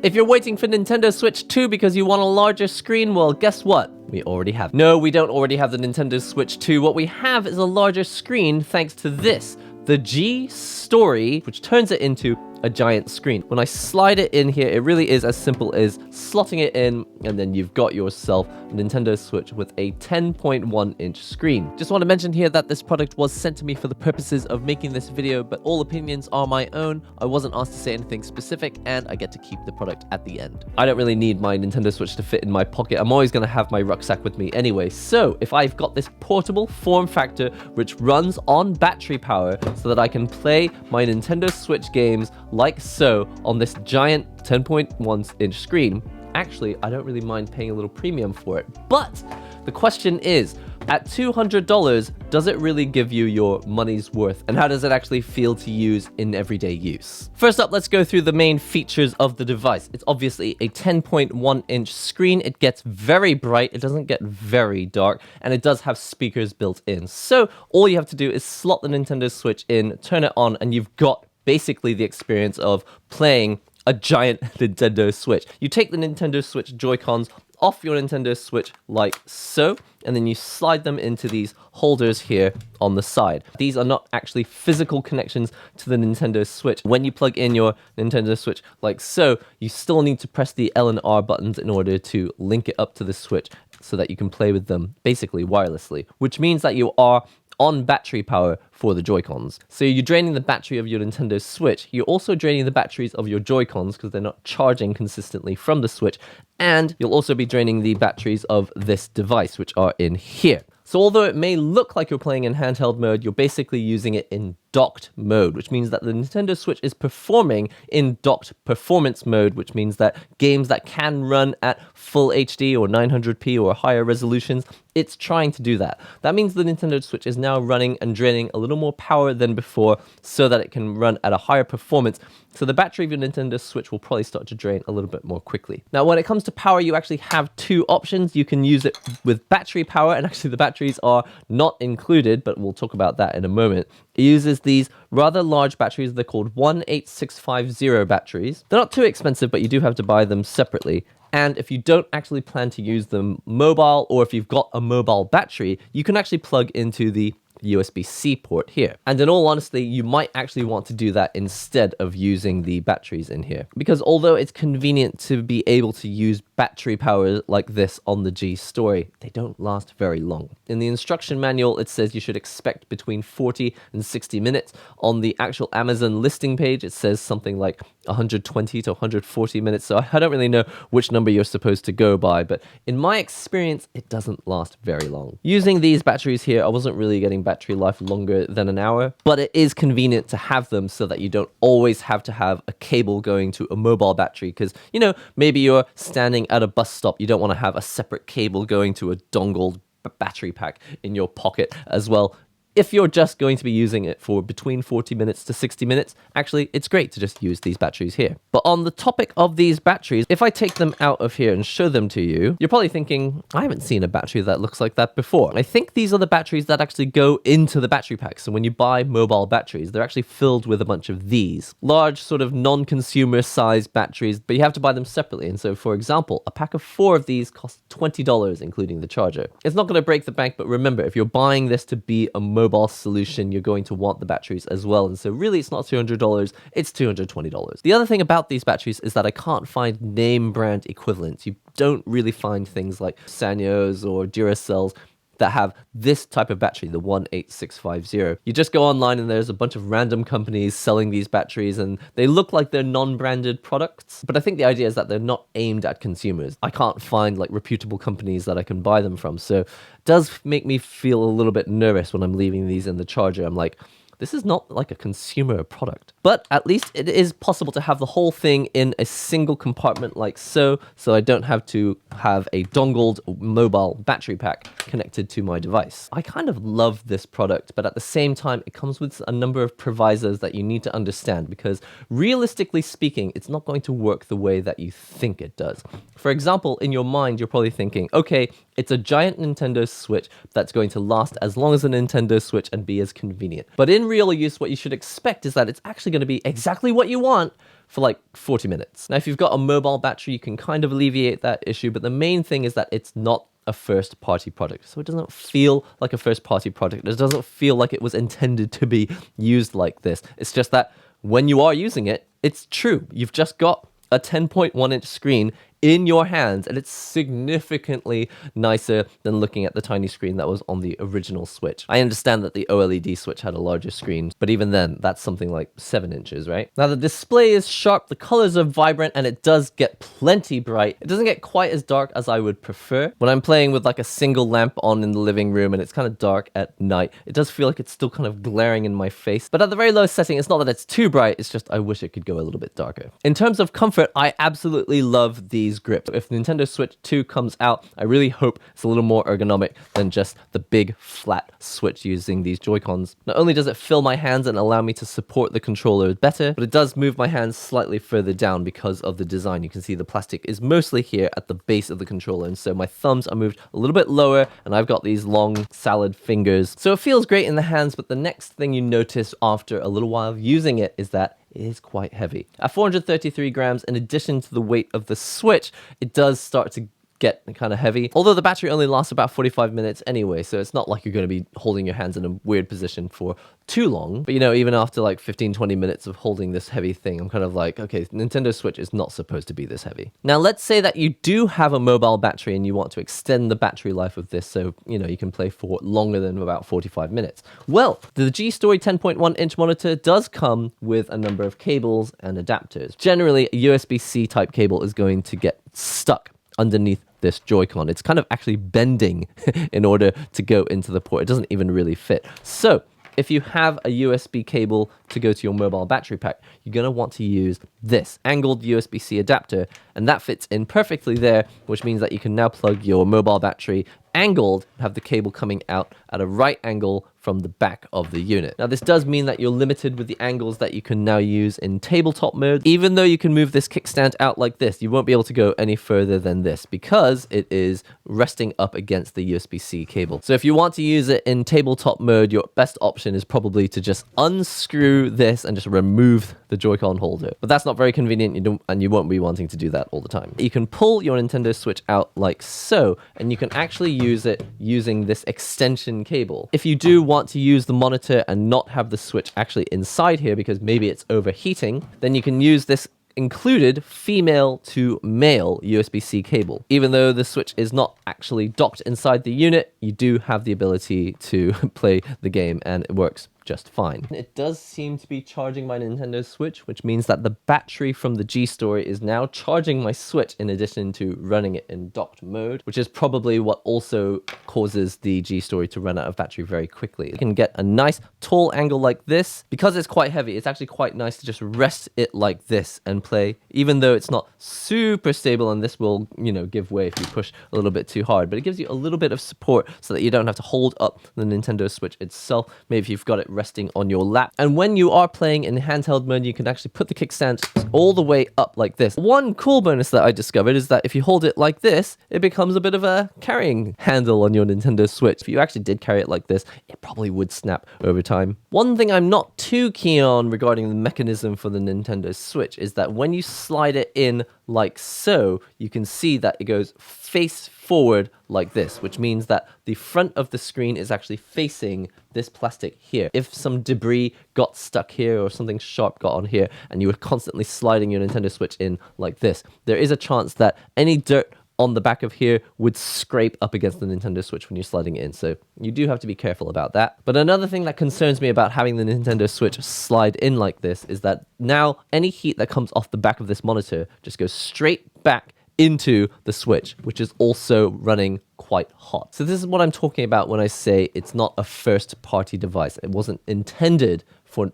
If you're waiting for Nintendo Switch 2 because you want a larger screen, well, guess what? We already have. No, we don't already have the Nintendo Switch 2. What we have is a larger screen thanks to this, the G Story, which turns it into a giant screen. When I slide it in here, it really is as simple as slotting it in, and then you've got yourself a Nintendo Switch with a 10.1-inch screen. Just want to mention here that this product was sent to me for the purposes of making this video, but all opinions are my own. I wasn't asked to say anything specific, and I get to keep the product at the end. I don't really need my Nintendo Switch to fit in my pocket. I'm always going to have my rucksack with me anyway. So if I've got this portable form factor which runs on battery power so that I can play my Nintendo Switch games like so on this giant 10.1-inch screen, actually, I don't really mind paying a little premium for it. But the question is, at $200, does it really give you your money's worth? And how does it actually feel to use in everyday use? First up, let's go through the main features of the device. It's obviously a 10.1-inch screen. It gets very bright. It doesn't get very dark. And it does have speakers built in. So all you have to do is slot the Nintendo Switch in, turn it on, and you've got basically the experience of playing a giant Nintendo Switch. You take the Nintendo Switch Joy-Cons off your Nintendo Switch like so, and then you slide them into these holders here on the side. These are not actually physical connections to the Nintendo Switch. When you plug in your Nintendo Switch like so, you still need to press the L and R buttons in order to link it up to the Switch so that you can play with them basically wirelessly, which means that you are on battery power for the Joy-Cons. So you're draining the battery of your Nintendo Switch. You're also draining the batteries of your Joy-Cons because they're not charging consistently from the Switch. And you'll also be draining the batteries of this device, which are in here. So although it may look like you're playing in handheld mode, you're basically using it in docked mode, which means that the Nintendo Switch is performing in docked performance mode, which means that games that can run at full HD or 900p or higher resolutions, it's trying to do that. That means the Nintendo Switch is now running and draining a little more power than before so that it can run at a higher performance. So the battery of your Nintendo Switch will probably start to drain a little bit more quickly. Now, when it comes to power, you actually have two options. You can use it with battery power, and actually the batteries are not included, but we'll talk about that in a moment. It uses these rather large batteries. They're called 18650 batteries. They're not too expensive, but you do have to buy them separately. And if you don't actually plan to use them mobile, or if you've got a mobile battery, you can actually plug into the USB-C port here. And in all honesty, you might actually want to do that instead of using the batteries in here. Because although it's convenient to be able to use battery power like this on the G Story, they don't last very long. In the instruction manual, it says you should expect between 40 and 60 minutes. On the actual Amazon listing page, it says something like 120 to 140 minutes. So I don't really know which number you're supposed to go by, but in my experience, it doesn't last very long. Using these batteries here, I wasn't really getting battery life longer than an hour, but it is convenient to have them so that you don't always have to have a cable going to a mobile battery because, you know, maybe you're standing at a bus stop, you don't want to have a separate cable going to a dongled battery pack in your pocket as well. If you're just going to be using it for between 40 minutes to 60 minutes, actually, it's great to just use these batteries here. But on the topic of these batteries, if I take them out of here and show them to you, you're probably thinking, I haven't seen a battery that looks like that before. I think these are the batteries that actually go into the battery pack. So when you buy mobile batteries, they're actually filled with a bunch of these large sort of non-consumer size batteries, but you have to buy them separately. And so, for example, a pack of 4 of these costs $20, including the charger. It's not going to break the bank, but remember, if you're buying this to be a mobile solution, you're going to want the batteries as well. And so really, it's not $200, it's $220. The other thing about these batteries is that I can't find name brand equivalents. You don't really find things like Sanyos or Duracells that have this type of battery, the 18650. You just go online and there's a bunch of random companies selling these batteries and they look like they're non-branded products, but I think the idea is that they're not aimed at consumers. I can't find like reputable companies that I can buy them from, so it does make me feel a little bit nervous when I'm leaving these in the charger. I'm like, this is not like a consumer product. But at least it is possible to have the whole thing in a single compartment like so I don't have to have a dongled mobile battery pack connected to my device. I kind of love this product, but at the same time, it comes with a number of provisos that you need to understand because realistically speaking, it's not going to work the way that you think it does. For example, in your mind, you're probably thinking, okay, it's a giant Nintendo Switch that's going to last as long as a Nintendo Switch and be as convenient. But in real use, what you should expect is that it's actually going to be exactly what you want for like 40 minutes. Now, if you've got a mobile battery, you can kind of alleviate that issue, but the main thing is that it's not a first-party product. So it doesn't feel like a first-party product. It doesn't feel like it was intended to be used like this. It's just that when you are using it, it's true. You've just got a 10.1-inch screen in your hands, and it's significantly nicer than looking at the tiny screen that was on the original Switch. I understand that the OLED Switch had a larger screen, but even then, that's something like 7 inches, right? Now, the display is sharp, the colors are vibrant, and it does get plenty bright. It doesn't get quite as dark as I would prefer. When I'm playing with like a single lamp on in the living room and it's kind of dark at night, it does feel like it's still kind of glaring in my face. But at the very lowest setting, it's not that it's too bright, it's just I wish it could go a little bit darker. In terms of comfort, I absolutely love these grips. If Nintendo Switch 2 comes out, I really hope it's a little more ergonomic than just the big flat Switch using these Joy-Cons. Not only does it fill my hands and allow me to support the controller better, but it does move my hands slightly further down because of the design. You can see the plastic is mostly here at the base of the controller, and so my thumbs are moved a little bit lower, and I've got these long salad fingers. So it feels great in the hands, but the next thing you notice after a little while of using it is that it is quite heavy. At 433 grams, in addition to the weight of the Switch, it does start to get kind of heavy. Although the battery only lasts about 45 minutes anyway, so it's not like you're going to be holding your hands in a weird position for too long. But you know, even after like 15-20 minutes of holding this heavy thing, I'm kind of like, okay, Nintendo Switch is not supposed to be this heavy. Now, let's say that you do have a mobile battery and you want to extend the battery life of this so, you know, you can play for longer than about 45 minutes. Well, the G-Story 10.1-inch monitor does come with a number of cables and adapters. Generally, a USB-C type cable is going to get stuck underneath this Joy-Con. It's kind of actually bending in order to go into the port. It doesn't even really fit. So if you have a USB cable to go to your mobile battery pack, you're going to want to use this angled USB-C adapter, and that fits in perfectly there, which means that you can now plug your mobile battery angled, have the cable coming out at a right angle from the back of the unit. Now, this does mean that you're limited with the angles that you can now use in tabletop mode. Even though you can move this kickstand out like this, you won't be able to go any further than this because it is resting up against the USB-C cable. So if you want to use it in tabletop mode, your best option is probably to just unscrew this and just remove the Joy-Con holder. But that's not very convenient, and you won't be wanting to do that all the time. You can pull your Nintendo Switch out like so, and you can actually use it using this extension cable. If you do want to use the monitor and not have the Switch actually inside here because maybe it's overheating, then you can use this included female to male USB-C cable. Even though the Switch is not actually docked inside the unit, you do have the ability to play the game, and it works just fine. It does seem to be charging my Nintendo Switch, which means that the battery from the G-Story is now charging my Switch in addition to running it in docked mode, which is probably what also causes the G-Story to run out of battery very quickly. You can get a nice tall angle like this. Because it's quite heavy, it's actually quite nice to just rest it like this and play, even though it's not super stable, and this will, you know, give way if you push a little bit too hard. But it gives you a little bit of support so that you don't have to hold up the Nintendo Switch itself. Maybe if you've got it resting on your lap. And when you are playing in handheld mode, you can actually put the kickstand all the way up like this. One cool bonus that I discovered is that if you hold it like this, it becomes a bit of a carrying handle on your Nintendo Switch. If you actually did carry it like this, it probably would snap over time. One thing I'm not too keen on regarding the mechanism for the Nintendo Switch is that when you slide it in like so, you can see that it goes face forward like this, which means that the front of the screen is actually facing this plastic here. If some debris got stuck here or something sharp got on here and you were constantly sliding your Nintendo Switch in like this, there is a chance that any dirt on the back of here would scrape up against the Nintendo Switch when you're sliding it in, so you do have to be careful about that. But another thing that concerns me about having the Nintendo Switch slide in like this is that now any heat that comes off the back of this monitor just goes straight back into the Switch, which is also running quite hot. So this is what I'm talking about when I say it's not a first-party device. It wasn't intended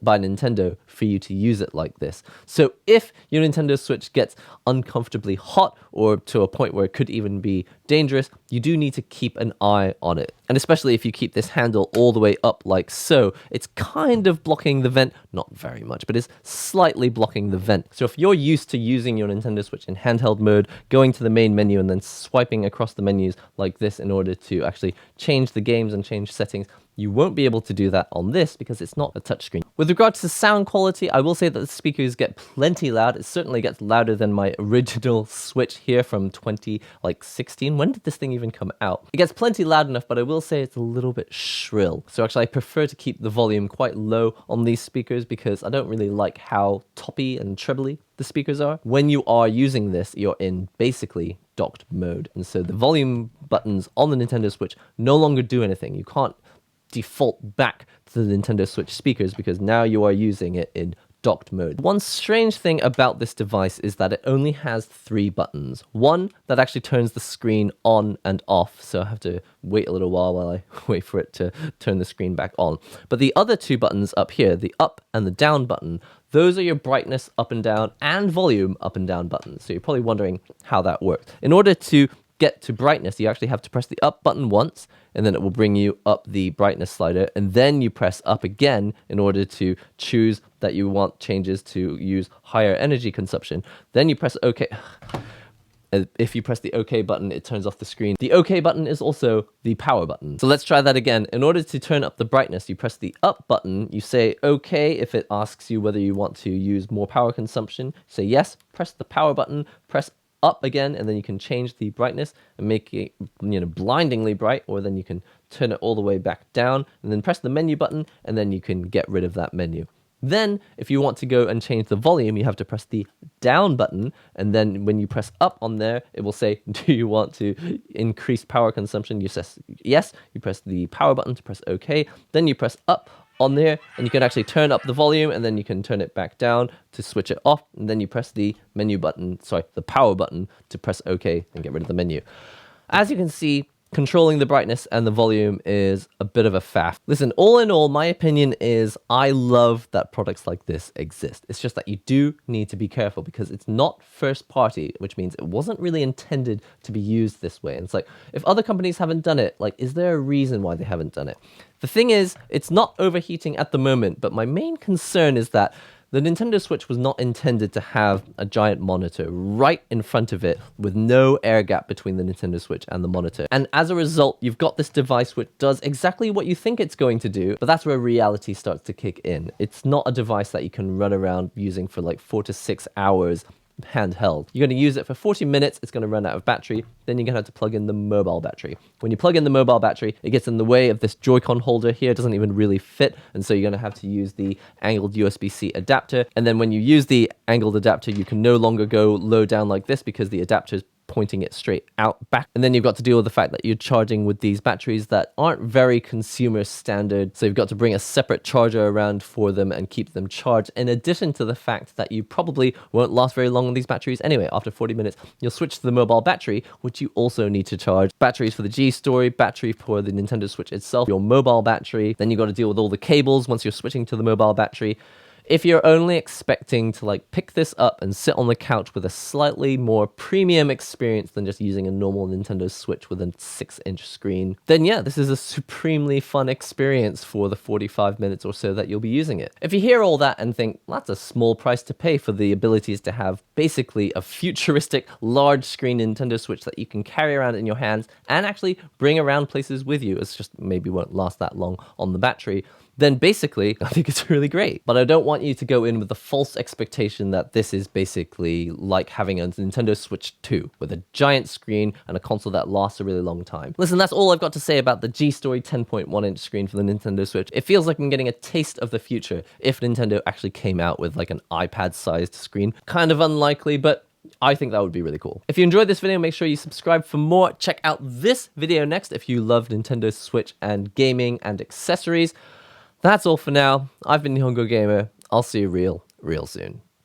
by Nintendo for you to use it like this. So if your Nintendo Switch gets uncomfortably hot or to a point where it could even be dangerous, you do need to keep an eye on it. And especially if you keep this handle all the way up like so, it's kind of blocking the vent, not very much, but it's slightly blocking the vent. So if you're used to using your Nintendo Switch in handheld mode, going to the main menu and then swiping across the menus like this in order to actually change the games and change settings, You won't be able to do that on this because it's not a touchscreen. With regards to sound quality, I will say that the speakers get plenty loud. It certainly gets louder than my original Switch here from 2016. When did this thing even come out? It gets plenty loud enough, but I will say it's a little bit shrill. So actually I prefer to keep the volume quite low on these speakers because I don't really like how toppy and trebly the speakers are. When you are using this, you're in basically docked mode. And so the volume buttons on the Nintendo Switch no longer do anything. You can't default back to the Nintendo Switch speakers because now you are using it in docked mode. One strange thing about this device is that it only has 3 buttons. One that actually turns the screen on and off, so I have to wait a little while I wait for it to turn the screen back on. But the other 2 buttons up here, the up and the down button, those are your brightness up and down and volume up and down buttons. So you're probably wondering how that works. In order to get to brightness, you actually have to press the up button once, and then it will bring you up the brightness slider, and then you press up again in order to choose that you want changes to use higher energy consumption. Then you press OK. If you press the OK button, it turns off the screen. The OK button is also the power button. So let's try that again. In order to turn up the brightness, you press the up button, you say OK if it asks you whether you want to use more power consumption. Say yes, press the power button, press up again, and then you can change the brightness and make it, blindingly bright, or then you can turn it all the way back down, and then press the menu button, and then you can get rid of that menu. Then, if you want to go and change the volume, you have to press the down button, and then when you press up on there, it will say, do you want to increase power consumption? You say yes, you press the power button to press OK, then you press up on there, and you can actually turn up the volume, and then you can turn it back down to switch it off, and then you press the the power button to press OK and get rid of the menu. As you can see, controlling the brightness and the volume is a bit of a faff. Listen, all in all, my opinion is I love that products like this exist. It's just that you do need to be careful because it's not first party, which means it wasn't really intended to be used this way. And it's like, if other companies haven't done it, is there a reason why they haven't done it? The thing is, it's not overheating at the moment, but my main concern is that the Nintendo Switch was not intended to have a giant monitor right in front of it with no air gap between the Nintendo Switch and the monitor. And as a result, you've got this device which does exactly what you think it's going to do, but that's where reality starts to kick in. It's not a device that you can run around using for 4 to 6 hours handheld. You're going to use it for 40 minutes, it's going to run out of battery, then you're going to have to plug in the mobile battery. When you plug in the mobile battery, it gets in the way of this Joy-Con holder here, it doesn't even really fit, and so you're going to have to use the angled USB-C adapter, and then when you use the angled adapter, you can no longer go low down like this because the adapter is pointing it straight out back. And then you've got to deal with the fact that you're charging with these batteries that aren't very consumer standard. So you've got to bring a separate charger around for them and keep them charged. In addition to the fact that you probably won't last very long on these batteries anyway. After 40 minutes, you'll switch to the mobile battery, which you also need to charge. Batteries for the G Story, battery for the Nintendo Switch itself, your mobile battery. Then you've got to deal with all the cables once you're switching to the mobile battery. If you're only expecting to pick this up and sit on the couch with a slightly more premium experience than just using a normal Nintendo Switch with a 6-inch screen, then yeah, this is a supremely fun experience for the 45 minutes or so that you'll be using it. If you hear all that and think, that's a small price to pay for the abilities to have basically a futuristic large screen Nintendo Switch that you can carry around in your hands and actually bring around places with you, it's just maybe won't last that long on the battery, then basically, I think it's really great. But I don't want you to go in with the false expectation that this is basically like having a Nintendo Switch 2 with a giant screen and a console that lasts a really long time. Listen, that's all I've got to say about the G-Story 10.1-inch screen for the Nintendo Switch. It feels like I'm getting a taste of the future if Nintendo actually came out with an iPad-sized screen. Kind of unlikely, but I think that would be really cool. If you enjoyed this video, make sure you subscribe for more. Check out this video next if you love Nintendo Switch and gaming and accessories. That's all for now. I've been NihongoGamer. I'll see you real soon.